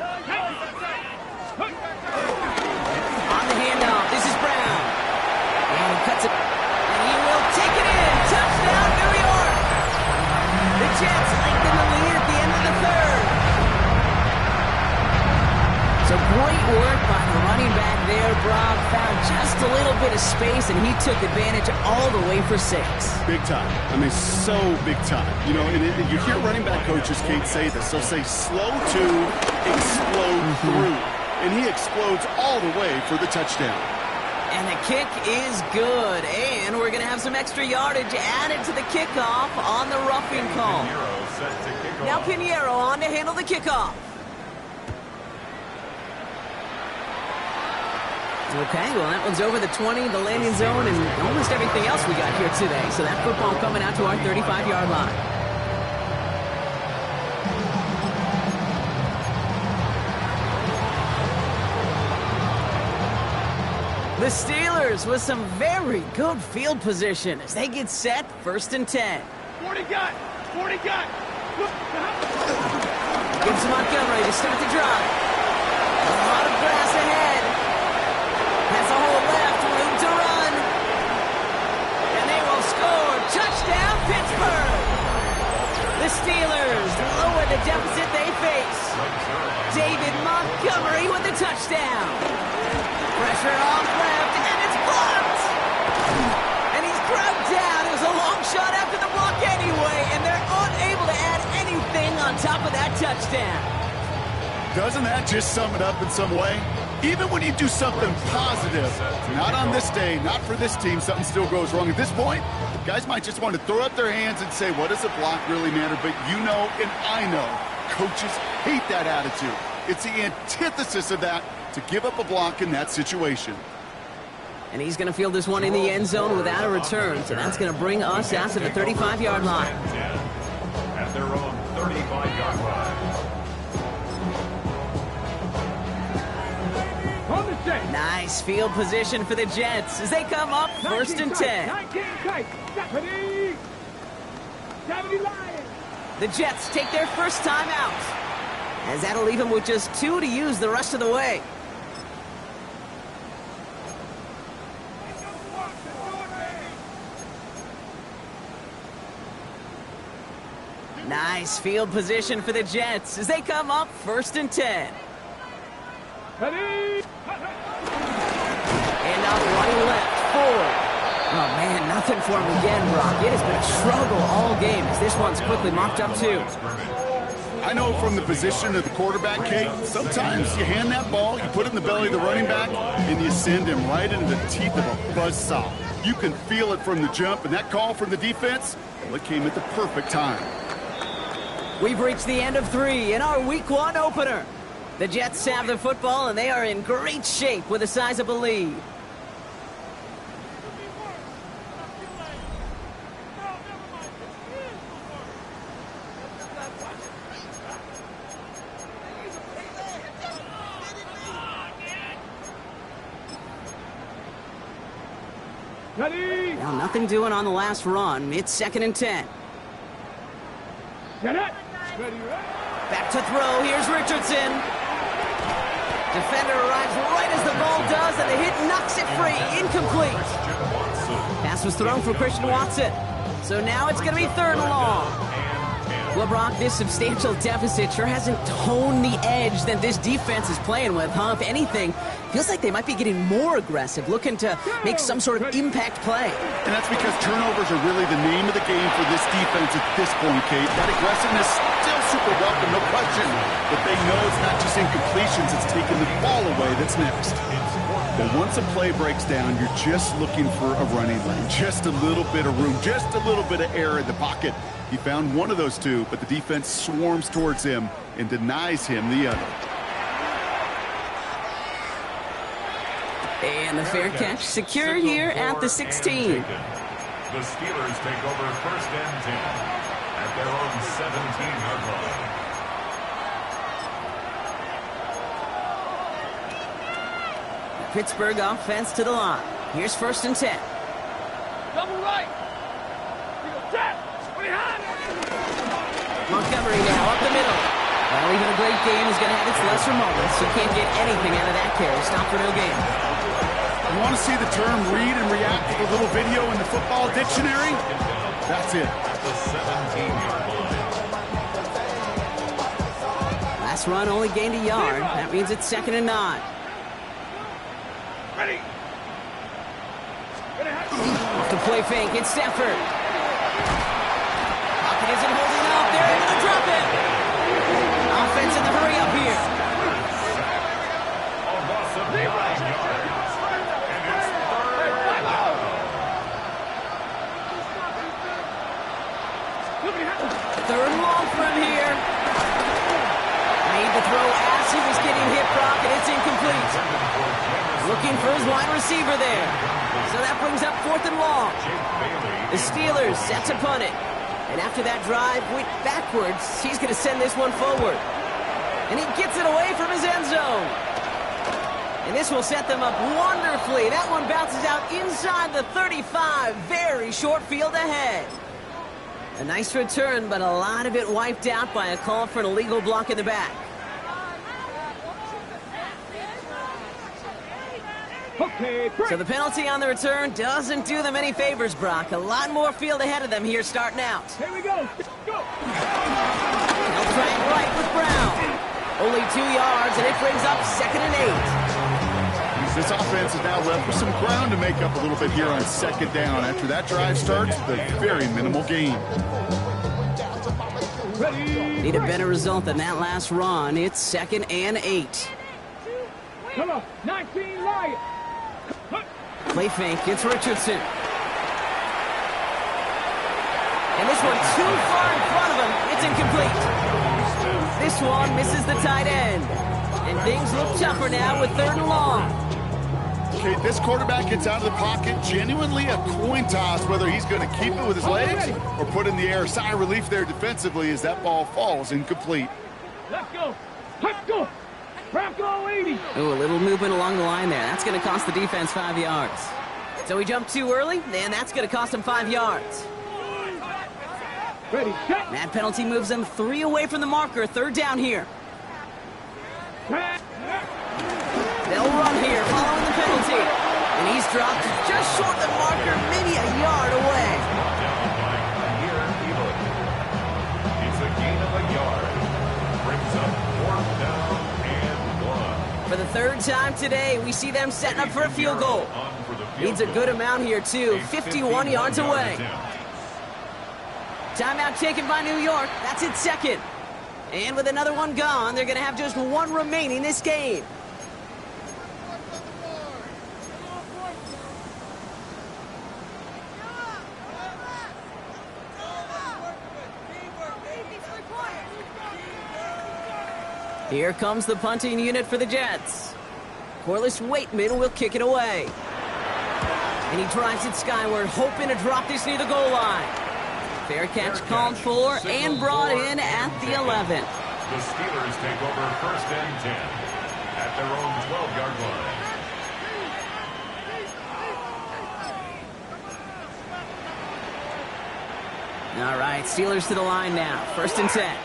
On the handoff, this is Brown. And he cuts it. And he will take it in. Touchdown, New York. The Jets lengthen the lead at the end of the 3rd. So great work by the running back there. Brock found just a little bit of space, and he took advantage all the way for 6. Big time. I mean, so big time. You know, and you hear running back coaches, Kate, say this. They'll say slow to explode through. And he explodes all the way for the touchdown. And the kick is good. And we're going to have some extra yardage added to the kickoff on the roughing call. Now Pinheiro on to handle the kickoff. Okay, well, that one's over the 20, the landing zone, and almost everything else we got here today. So that football coming out to our 35-yard line. The Steelers with some very good field position as they get set, 1st and 10. 40 got! 40 got! Gives Montgomery to start the drive. A lot of grass ahead. Has a hole left, room to run. And they will score. Touchdown, Pittsburgh! The Steelers lower the deficit they face. David Montgomery with the touchdown. Pressure off left, and it's blocked! And he's grabbed down. It was a long shot after the block anyway, and they're unable to add anything on top of that touchdown. Doesn't that just sum it up in some way? Even when you do something positive, not on this day, not for this team, something still goes wrong. At this point, guys might just want to throw up their hands and say, what does a block really matter? But you know, and I know, coaches hate that attitude. It's the antithesis of that, to give up a block in that situation. And he's going to field this one in the end zone without a return. So that's going to bring us out to the 35-yard line. At their own 35-yard line. Nice field position for the Jets as they come up 1st and 10. The Jets take their first time out, as that'll leave them with just 2 to use the rest of the way. Nice field position for the Jets as they come up 1st and 10. And up running left, forward. Oh, man, nothing for him again, Brock. It has been a struggle all game as this one's quickly mocked up, too. I know from the position of the quarterback, Kate, sometimes you hand that ball, you put it in the belly of the running back, and you send him right into the teeth of a buzzsaw. You can feel it from the jump, and that call from the defense, well, it came at the perfect time. We've reached the end of 3 in our Week 1 opener. The Jets have the football, and they are in great shape with a sizable lead. Well, nothing doing on the last run. It's 2nd and 10. Back to throw. Here's Richardson. Defender arrives right as the ball does, and the hit knocks it free. Incomplete. Pass was thrown for Christian Watson. So now it's going to be 3rd and long. Well, Brock, this substantial deficit sure hasn't toned the edge that this defense is playing with, huh? If anything, feels like they might be getting more aggressive, looking to make some sort of impact play. And that's because turnovers are really the name of the game for this defense at this point, Kate. That aggressiveness still super welcome, no question. But they know it's not just incompletions, it's taking the ball away that's next. But once a play breaks down, you're just looking for a running lane, just a little bit of room, just a little bit of air in the pocket. He found one of those two, but the defense swarms towards him and denies him the other. And the fair catch secure here at the 16. The Steelers take over 1st and 10 at their own 17-yard line. Pittsburgh offense to the line. Here's 1st and 10. Double right. Montgomery now up the middle. Well, even a great game is going to have its lesser moments. You can't get anything out of that carry. Stop for no gain. You want to see the term read and react to the little video in the football dictionary? That's it. The 17-yard line. Last run only gained a yard. That means it's 2nd and 9. Off the play fake, it's Stafford. Pocket isn't holding up. They're able to drop it. Offense in the hurry up here. A loss of 9 yards. And it's third down. Third and long for him here. Made the throw as he was getting hit, Brock, and it's incomplete. Looking for his wide receiver there. So that brings up 4th and long. The Steelers set to punt it. And after that drive went backwards, he's going to send this one forward. And he gets it away from his end zone. And this will set them up wonderfully. That one bounces out inside the 35. Very short field ahead. A nice return, but a lot of it wiped out by a call for an illegal block in the back. Okay, So the penalty on the return doesn't do them any favors, Brock. A lot more field ahead of them here starting out. here we go. Go. They'll try it right with Brown. Only 2 yards, and it brings up 2nd and 8. This offense is now left with some ground to make up a little bit here on 2nd down. After that drive starts, the very minimal gain. Ready. Need a better result than that last run. It's 2nd and 8. Come on. 19 Lions. Play fake, it's Richardson. And this one too far in front of him. It's incomplete. This one misses the tight end. And things look tougher now with 3rd and long. Okay, this quarterback gets out of the pocket, genuinely a coin toss whether he's going to keep it with his legs or put it in the air. Sigh of relief there defensively as that ball falls incomplete. Let's go. Let's go. Bronco 80. Oh, a little movement along the line there. That's going to cost the defense 5 yards. So he jumped too early, and that's going to cost him 5 yards. Ready, set. That penalty moves them 3 away from the marker. 3rd down here. They'll run here following the penalty. And he's dropped just short of the marker, maybe a yard away. Down by Amir Elam. It's a gain of a yard. Brings up 4th down and 1. For the 3rd time today, we see them setting up for a field goal. Needs a good amount here, too. 51 yards away. Timeout taken by New York. That's its 2nd. And with another one gone, they're going to have just 1 remaining this game. Here comes the punting unit for the Jets. Corliss Waitman will kick it away. And he drives it skyward, hoping to drop this near the goal line. Fair catch called for and brought in at the 11. The Steelers take over 1st and 10 at their own 12-yard line. All right, Steelers to the line now. 1st and 10.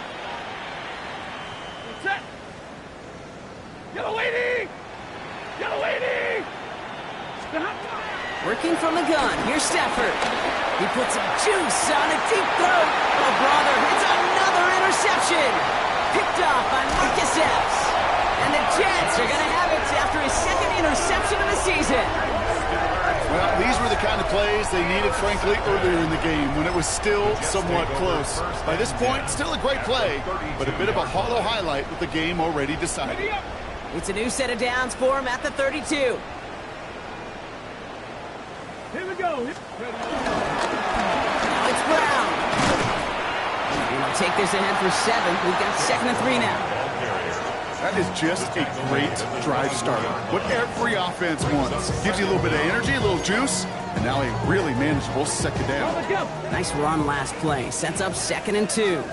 Set. Yellow 80. Yellow 80. Working from the gun, here's Stafford. He puts some juice on a deep throw. Oh, brother, it's another interception. Picked off by Marcus Epps. And the Jets are going to have it after his 2nd interception of the season. Well, these were the kind of plays they needed, frankly, earlier in the game when it was still somewhat close. By this point, still a great play, but a bit of a hollow highlight with the game already decided. It's a new set of downs for him at the 32. Here we go. Now it's Brown. And he'll take this ahead for 7. We've got 2nd and 3 now. That is just a great drive starter. What every offense wants. Gives you a little bit of energy, a little juice, and now a really manageable 2nd down. Let's go. Nice run last play. Sets up 2nd and 2.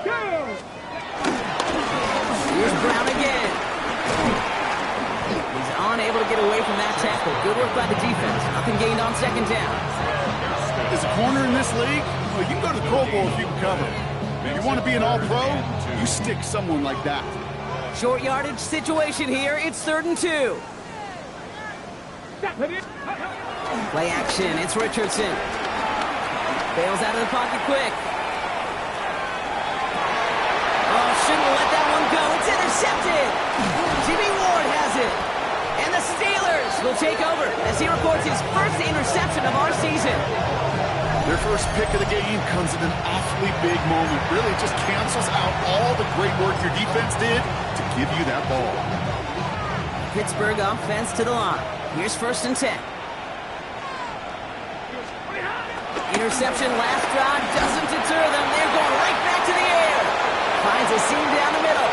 Go. Here's Brown again. He's unable to get away from that tackle. Good work by the defense. Nothing gained on 2nd down. As a corner in this league, well, you can go to the Pro Bowl if you can cover. If you want to be an all-pro, you stick someone like that. Short yardage situation here. It's 3rd and 2. Play action. It's Richardson. Bails out of the pocket quick. Oh, shouldn't have let that one go. It's intercepted. Jimmy Ward has it. take over as he records his first interception of our season. Their first pick of the game comes at an awfully big moment. Really just cancels out all the great work your defense did to give you that ball. Pittsburgh offense to the line. Here's 1st and 10. Interception last drive doesn't deter them. They're going right back to the air. Finds a seam down the middle.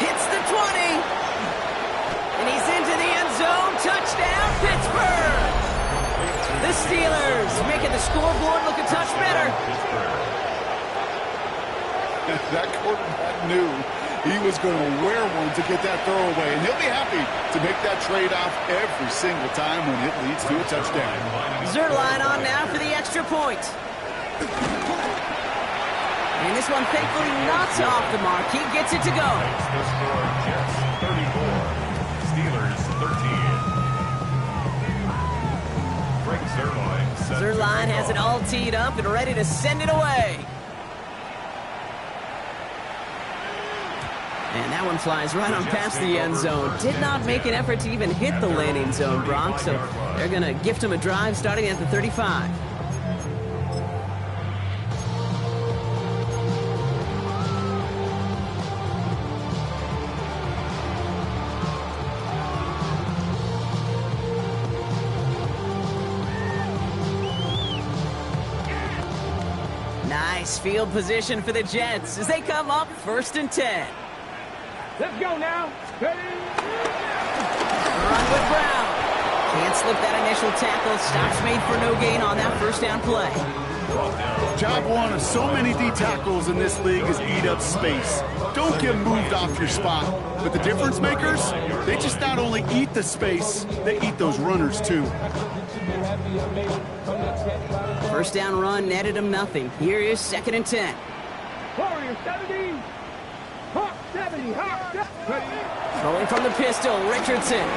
Hits the 20. And he's into the end zone. Touchdown, Pittsburgh. The Steelers making the scoreboard look a touch better. That quarterback knew he was going to wear one to get that throw away, and he'll be happy to make that trade-off every single time when it leads to a touchdown. Zuerlein on now for the extra point. And this one thankfully not off the mark. He gets it to go. The score, Jets 34, Steelers 13. Greg Zuerlein sets Zuerlein has it all teed up and ready to send it away. And that one flies right on past the end zone. Did not make an effort to even hit the landing zone, Brock, so they're going to gift him a drive starting at the 35. Nice field position for the Jets as they come up 1st and 10. Let's go now. Ready? Run with Brown. Can't slip that initial tackle. Stops made for no gain on that 1st down play. Job one of so many D tackles in this league is eat up space. Don't get moved off your spot. But the difference makers, they just not only eat the space, they eat those runners too. 1st down run netted him nothing. Here is 2nd and 10. Warrior 70. Hawk 70. Hawk 70. Throwing from the pistol, Richardson.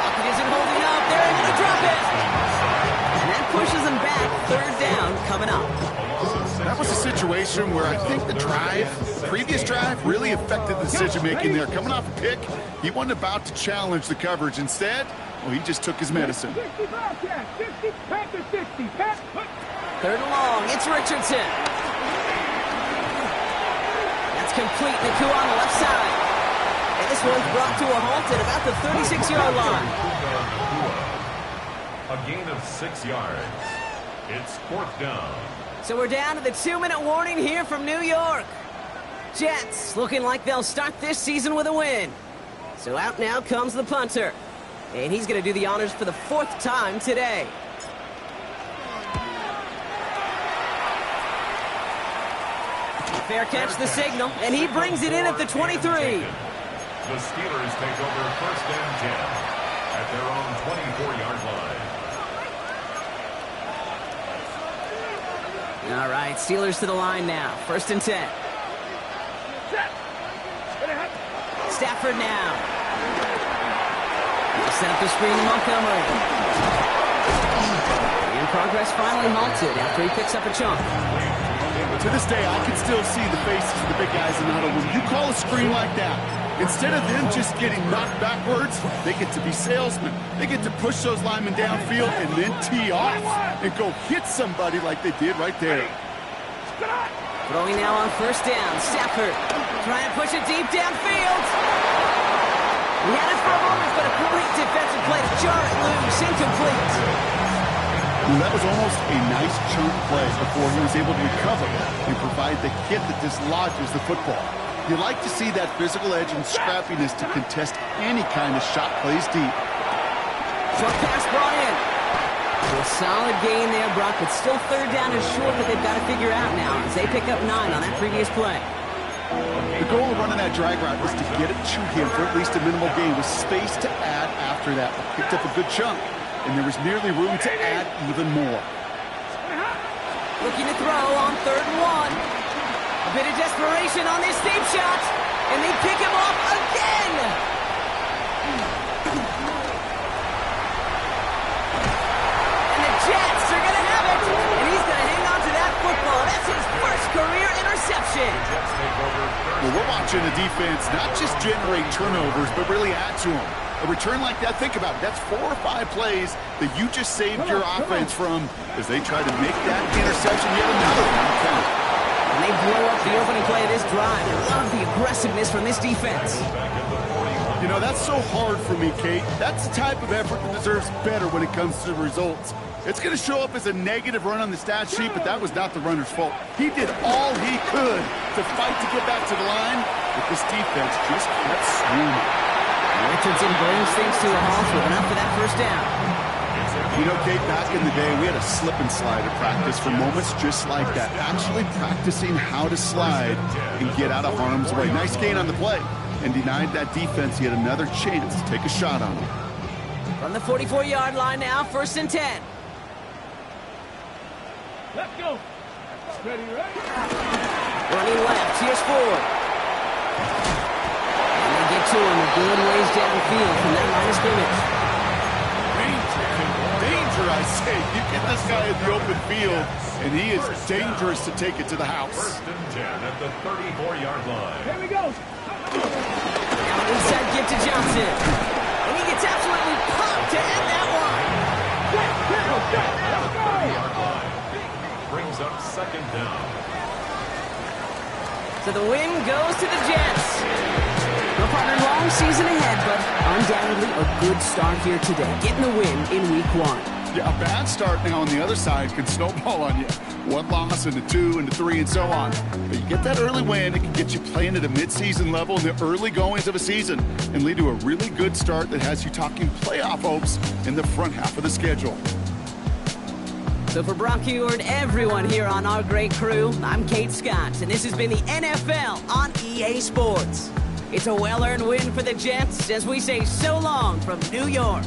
Pocket isn't holding up. They're able to drop it. And that pushes them back. 3rd down coming up. That was a situation where I think the previous drive, really affected the decision-making there. Coming off a pick, he wasn't about to challenge the coverage. Instead, well, he just took his medicine. 60 Bobcat. 60. Panther 60. 3rd and long. It's Richardson. That's complete. Naku on the left side. And this one's brought to a halt at about the 36-yard line. A gain of 6 yards. It's 4th down. So we're down to the 2-minute warning here from New York. Jets looking like they'll start this season with a win. So out now comes the punter. And he's going to do the honors for the 4th time today. Fair catch the signal, and he brings it in at the 23. The Steelers take over 1st and 10 at their own 24-yard line. All right, Steelers to the line now. 1st and 10. Stafford now. He'll set up the screen to Montgomery. And progress finally halted after he picks up a chunk. To this day, I can still see the faces of the big guys in the huddle. When you call a screen like that, instead of them just getting knocked backwards, they get to be salesmen. They get to push those linemen downfield and then tee off and go hit somebody like they did right there. Throwing now on 1st down. Stafford trying to push it deep downfield. He had it for a moment, but a great defensive play to jar it loose. Incomplete. Well, that was almost a nice chunk play before he was able to recover and provide the hit that dislodges the football. You like to see that physical edge and scrappiness to contest any kind of shot plays deep. Short pass brought in. So a solid gain there, Brock, but still 3rd down is short that they've got to figure out now as they pick up 9 on that previous play. The goal of running that drag route was to get it to him for at least a minimal gain with space to add after that. Picked up a good chunk, and there was nearly room to add even more. Looking to throw on 3rd and 1. A bit of desperation on this deep shot, and they pick him off again. And the Jets are going to have it, and he's going to hang on to that football. That's his first career interception. Well, we're watching the defense not just generate turnovers, but really add to them. A return like that, think about it. That's 4 or 5 plays that you just saved your offense from as they try to make that interception yet another one. And they blow up the opening play of this drive. I love the aggressiveness from this defense. You know, that's so hard for me, Kate. That's the type of effort that deserves better when it comes to the results. It's going to show up as a negative run on the stat sheet, but that was not the runner's fault. He did all he could to fight to get back to the line, but this defense just kept swinging. Richardson brings things to a halt with enough for that first down. You know, Kate, back in the day, we had a slip and slide at practice for moments just like that. Actually practicing how to slide and get out of harm's way. Nice gain on the play, and denied that defense yet another chance to take a shot on him. From the 44-yard line now, 1st and 10. Let's go. Ready, ready. Running left, here's Ford. And they get to him a good ways downfield from that line of scrimmage. Danger, I say. You get this guy in the open field, and he is dangerous to take it to the house. 1st and 10 at the 34-yard line. Here we go. Now an inside give to Johnson. And he gets absolutely pumped to end that one. Let's go. Brings up 2nd down. So the win goes to the Jets. No partner, long season ahead, but undoubtedly a good start here today. Getting the win in week 1. Yeah, a bad start now on the other side can snowball on you. 1 loss into 2 into 3 and so on. But you get that early win, it can get you playing at a midseason level in the early goings of a season and lead to a really good start that has you talking playoff hopes in the front half of the schedule. So for Brock Huard, everyone here on our great crew, I'm Kate Scott, and this has been the NFL on EA Sports. It's a well-earned win for the Jets as we say so long from New York.